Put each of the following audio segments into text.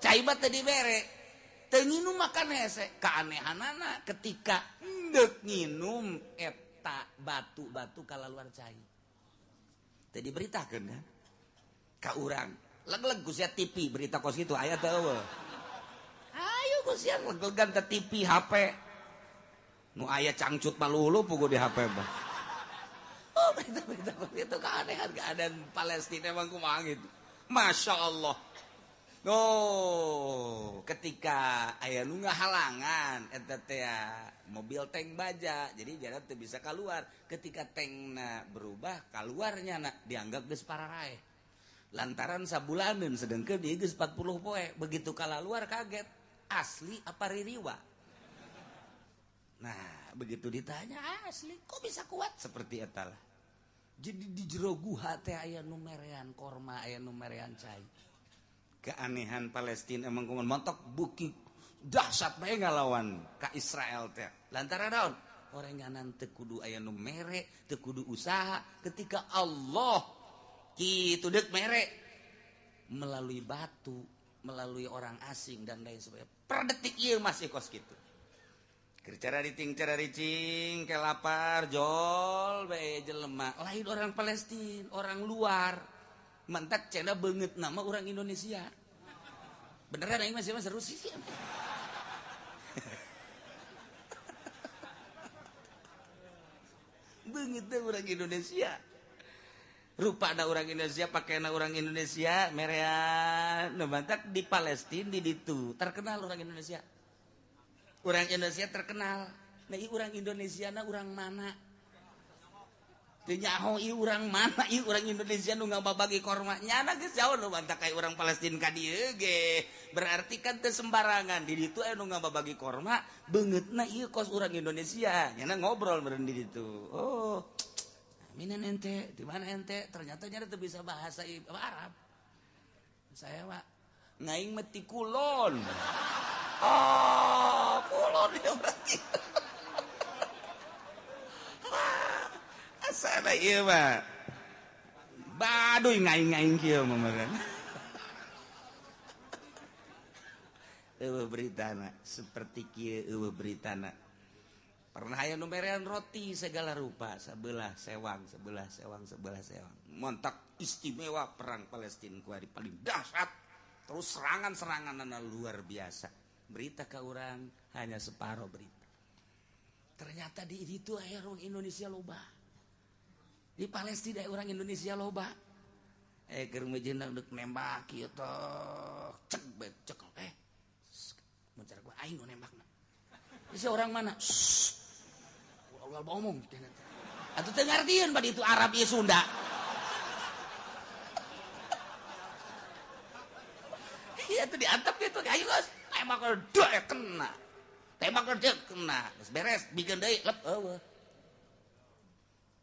caibat tadi bere tenginum makan hese keanehanana ketika ndek nginum eta batu-batu kalaluar cai tadi beritakeun kan ka urang leg-leg sia TV berita kos kitu aya teu ayo sia leg-legan ke TV HP nu aya cangcut malulu pugu di HP mah oh berita itu keadaan Palestina emang kumaha gitu Masya Allah. Oh, ketika aya nu ngahalangan eta teh mobil tank baja, jadi jalan teu bisa keluar. Ketika tankna berubah, keluarnya dianggap geus pararae. Lantaran sabulaneun sedengkeun ieu geus 40 poe, begitu kalaluar kaget. Asli apa ririwa? Nah, begitu ditanya asli, kok bisa kuat seperti eta lah. Jadi di jero guha teh aya nu merean korma, aya nu merean cai. Keanehan Palestina emang kumaha montok buki dahsyat bae ngalawan ka Israel teh. Lantaran naon? Orenganan teu kudu aya nu mere, teu kudu usaha ketika Allah kitu deuk mere melalui batu, melalui orang asing dan lain sebagainya. Per detik ieu masih kos kitu. Cara ricing ke lapar jol bae jelema lain orang Palestina orang luar mantak cena banget nama orang Indonesia beneran aing masih seru sih banget orang Indonesia rupana orang Indonesia pakaian orang Indonesia merean mantak di Palestina di ditu terkenal orang Indonesia. Orang Indonesia terkenal. Nah, orang Indonesia na orang mana? Teu nyaho ieu urang mana? Ieu urang Indonesia nu ngababagi korma. Nyana geus jauh nu bantah kayak urang Palestina ka dieu ge. Berarti kan teu sembarangan. Di ditu anu ngababagi korma, beungeutna ieu kos urang Indonesia. Nyana ngobrol meureun di ditu. Oh. Minan ente, di mana ente? Ternyata nyana teu bisa bahasa Arab. Saya mah ngaing meti kulon. Oh, kulon ya berarti. Asana ieu mah. Baduy ngaing-ngaing kieu mah meureun. Eueuh beritana seperti kieu eueuh beritana. Pernah aya nu merean roti segala rupa, sebelah sewang. Montak istimewa perang Palestina ku hari paling dahsyat. Terus serangan-seranganna luar biasa. Berita ke orang hanya separuh berita. Ternyata di itu aya orang Indonesia loba. Di Palestina orang Indonesia loba. Keur mejeunang deuk nembak kieu teh. Cek. Mencar gua aing nu nembakna. Isi orang mana? Allah ngomong kitu. Atuh teu ngartieun bade itu Arab ieu Sunda. Iya tuh diantep gitu. Ayo guys. Tembak kena. Tembak kena. Beres bikin deui lep eueuh.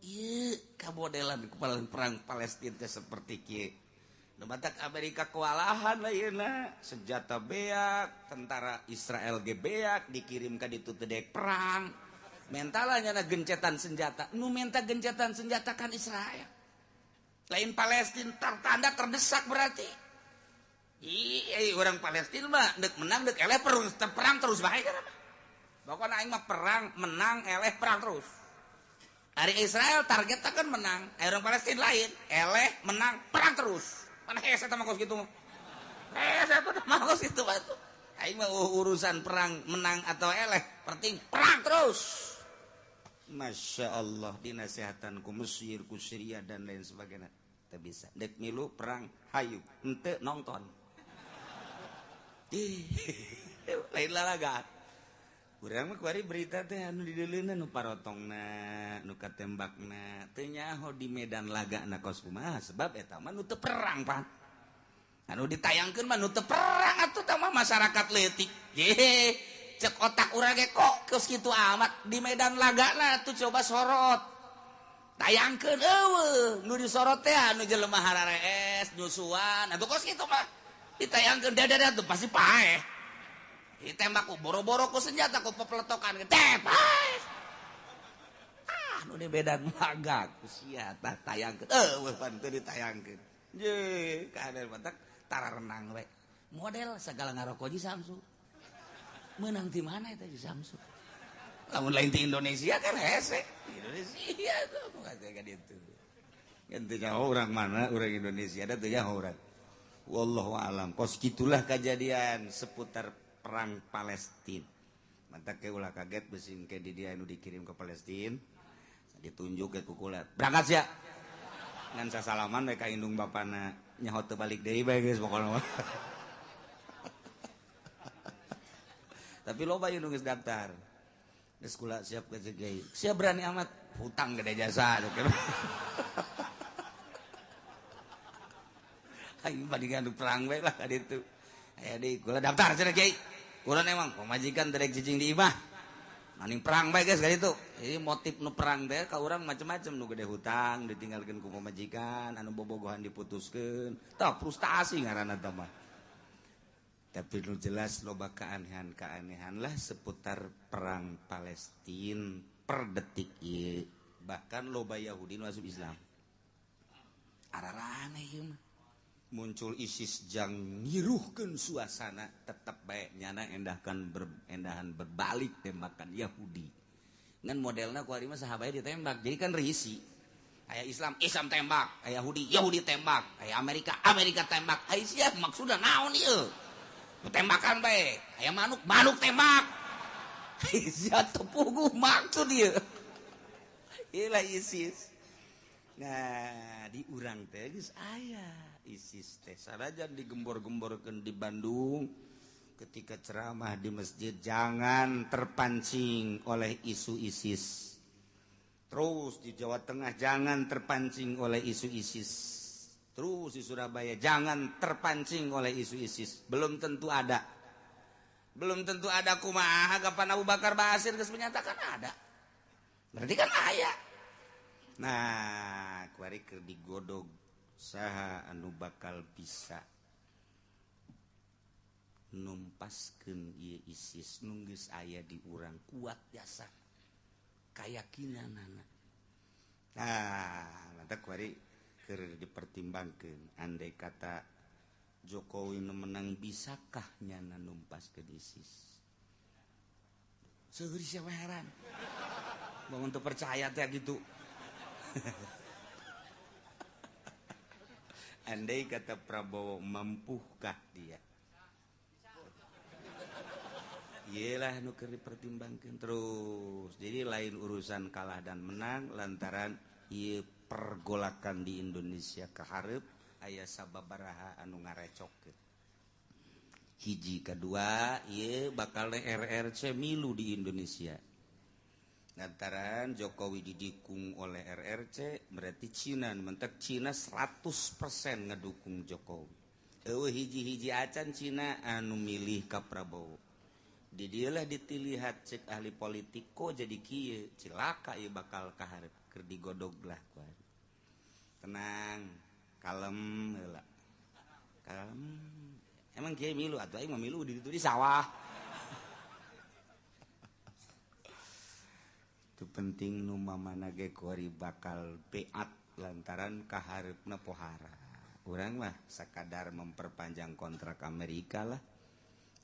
Ieu kamodelan kepala perang Palestina seperti kieu. Nu batak Amerika kewalahan layeuna, senjata beak, tentara Israel ge beak dikirim ka ditu teu daek perang. Mentalnya na gencetan senjata. Nu minta gencetan senjata kan Israel. Lain Palestina tertanda terdesak berarti. Iya, orang Palestina mah dek menang dek eleh perang terus bae kan. Pokokna aing mah perang menang eleh perang terus. Hari Israel targetnya kan menang, orang Palestina lain eleh menang perang terus. Mana hese teh mah kos kitu mah. Hese teh mah kos kitu batu. Aing mah urusan perang menang atau eleh, penting perang terus. Masya Allah dinasehatan ku Mesir, ku Syria dan lain sebagainya. Teu bisa. Dek milu perang hayu, henteu nonton. Lain lalaga. Urang mah kuari berita teh anu dideuleuna nu parotongna, nu katembakna, teu nyaho di medan lagana kos kumaha sebab eta mah nu teu perang pan. Anu ditayangkeun mah nu teu perang atuh tah mah masyarakat leutik. Ye, cek otak urang ge kok geus kitu amat di medan lagana tuh coba sorot. Tayangkeun eueuh, nu disorot teh anu jelema hararees, nyusuan, atuh kos kitu mah. Ditayangkeun dada tuh pasti paeh. Ditembak ku boro-boro ku senjata ku pepletokan teh paeh. Nu di medan laga ku sia tah tayangkeun. Pan teu ditayangkeun. Ye, kaadaan batak tara renang we. model segala ngarokok di Samsu menang di mana itu di Samsu lamun lain di Indonesia kan hese Indonesia tuh kayak gitu gantinya orang mana orang Indonesia ada tuh ya orang wallahu alam kos gitulah kejadian seputar perang Palestina mantap ke ulah kaget besin ke di dia anu dikirim ke Palestina ditunjuk ke kukulat berangkat ya ngan sasalaman mereka indung bapana nyahot balik deui bae geus pokona tapi loba yang nunggu daftar di sekolah siap ke CGI siap berani amat hutang gede jasa ayo bandingan perang bae lah kali itu aya di kula daftar cenah Kiai urang emang pemajikan terek cicing di imah maning perang bae guys kali itu jadi motif nu perang teh ka urang macam-macam nu gede hutang ditinggalkeun ku pemajikan anu bobogohan diputuskeun tah frustasi ngaranna teh mah tapi lu jelas loba keanehan lah seputar perang Palestina per detik ieu bahkan loba Yahudi nu asup Islam ararane ieu mah muncul ISIS jang ngiruhkeun suasana tetep bae nyana endahan berbalik tembakan Yahudi ngan modelna ku ari mah saha bae ditembak jadi kan risi aya Islam tembak aya Yahudi tembak aya Amerika tembak aya sia maksudna naon ieu tembakan baik aya manuk tembak sia tepuguh maksud dia ilah ISIS nah di urang teh geus aya ISIS teh sarajan digembor-gemborkeun di Bandung ketika ceramah di masjid jangan terpancing oleh isu ISIS terus di Jawa Tengah jangan terpancing oleh isu ISIS terus di Surabaya jangan terpancing oleh isu ISIS belum tentu ada kumaha kapan Abu Bakar Basir geus menyatakan ada berarti kan aya nah kuari keur digodog saha anu bakal bisa numpaskeun ieu ISIS nu geus aya di urang kuat jasa kayakinanana nah mantap kuari keur dipertimbangkeun andai kata Jokowi menang bisakah nyana numpaskeun ISIS seueur sia heran bangun teu percaya teh gitu andai kata Prabowo mampukah dia iyalah nu keur dipertimbangkeun terus jadi lain urusan kalah dan menang lantaran ieu pergolakan di Indonesia kaharep aya sababaraha anu ngarecokeun hiji kedua ieu bakal RRC milu di Indonesia lantaran Jokowi didukung oleh RRC berarti Cina mentek Cina 100% ngedukung Jokowi eueuh hiji-hiji acan Cina anu milih ka Prabowo di dieulah ditilihat cek ahli politik kok jadi kieu cilaka ieu bakal kaharep keur digodog lah kuat tenang kalem heula kalem emang kieu milu atuh aing mah milu di ditu di sawah itu penting nu mamana ge kuari bakal beat lantaran kaharepna pohara urang mah sakadar memperpanjang kontrak Amerika lah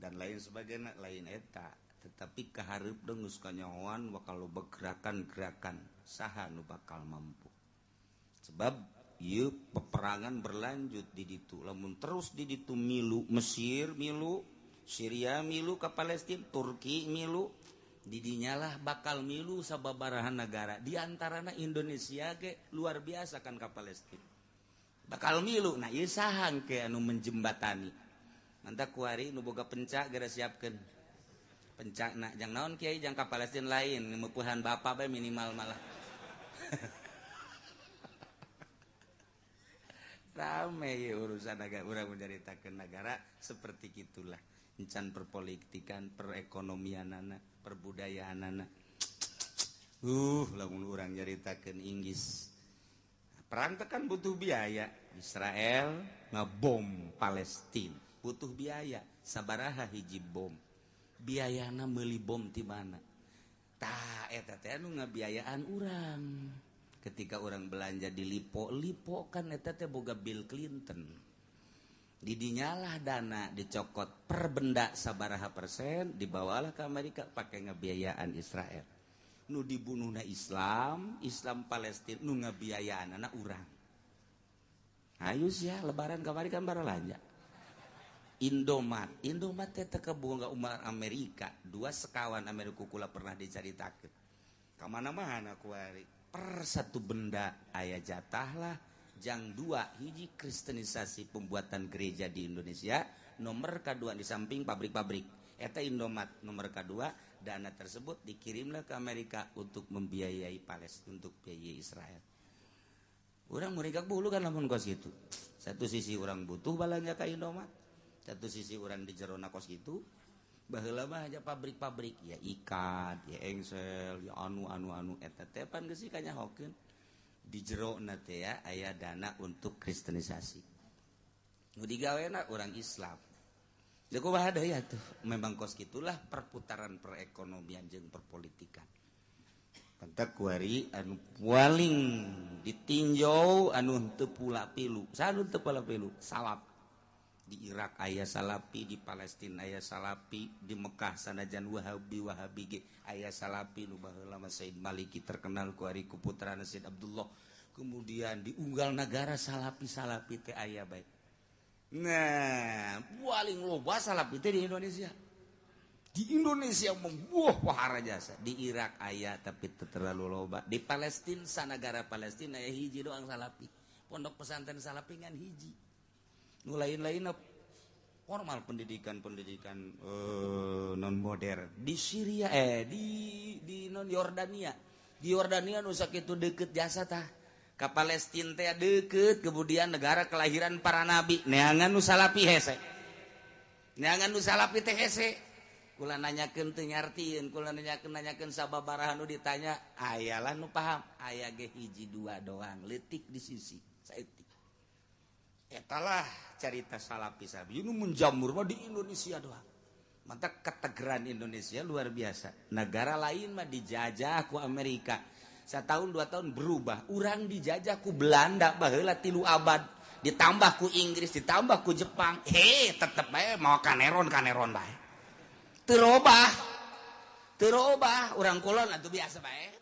dan lain sebagainya lain eta tetapi kaharep geus kanyahoan bakal loba gerakan-gerakan saha nu bakal mampu sebab ieu peperangan berlanjut di ditu lamun terus di ditu milu Mesir milu Syria milu ka Palestina Turki milu didinyalah bakal milu sababaraha negara di antarana Indonesia ge luar biasa kan ka Palestina bakal milu nah ieu saha ke anu menjembatani mantap kuari nu boga pencak gara siapkeun pencakna jang naon kiai jang ka Palestina lain meupuhan bapa bae minimal malah rame ya urusan agak urang menceritakeun negara seperti gitulah encan perpolitikan perekonomianana perbudayaanana lamun urang nyaritakeun Inggris perang teh kan butuh biaya Israel ngabom Palestina butuh biaya sabaraha hiji bom biayana meuli bom ti mana tah eta teh anu ngabiayaan urang ketika orang belanja di Lipo kan eta teh boga Bill Clinton didinyalah dana dicokot per benda sabaraha persen dibawalah ke Amerika pakai ngebiayaan Israel nu dibunuhna Islam Palestina nu ngebiayaan anak urang ayus ya lebaran kamari kan baralanja Indomat teh teu bunga umar Amerika dua sekawan Amerika kula pernah dicaritakeun ka mana-mana kuari per satu benda aya jatah lah jang dua hiji kristenisasi pembuatan gereja di Indonesia nomor kedua di samping pabrik-pabrik eta Indomat nomor kedua dana tersebut dikirimlah ke Amerika untuk membiayai Palestina untuk biayai Israel orang mereka bulu kan lamun kos gitu satu sisi orang butuh balanya ke Indomat satu sisi orang di jerona kos gitu baheula mah aja pabrik-pabrik ya ikat ya engsel ya anu eta teh pan geus kanyahokeun di jero nate ya aya dana untuk kristenisasi nu digawena orang Islam jadi kumaha deui atuh memang kos gitulah perputaran perekonomian jeung perpolitikan pantak kuari anu paling ditinjau anu teu pula pilu sanu teu pula pilu salap di Irak aya salapi di Palestina aya salapi di Mekah sanajan Wahabi ge aya salapi nu baheula mah Said Maliki terkenal ku ari putrana Said Abdullah kemudian di unggal negara salapi teh aya bae nah paling loba salapi teh di Indonesia membuah pahara jasa di Irak aya tapi teu terlalu loba di Palestina sanagara Palestina aya hiji doang salapi pondok pesantren salapi ngan hiji nu lain-lain formal pendidikan non modern di Syria di non Yordania nu sakitu deukeut jasa tah ka Palestina teh deukeut kemudian negara kelahiran para nabi neangan nu salapi hese kula nanyakeun teu nyartieun kula nanyakeun sababaraha nu ditanya ayalah nu paham aya ge hiji dua doang leutik di sisi saeutik etalah carita salapi sabi nu menjamur mah di Indonesia doang mantap ketegeran Indonesia luar biasa negara lain mah dijajah ku Amerika satahun 2 tahun berubah urang dijajah ku Belanda baheula 3 abad ditambah ku Inggris ditambah ku Jepang tetep bae mau kaneron bae teu robah urang kulon atuh biasa bae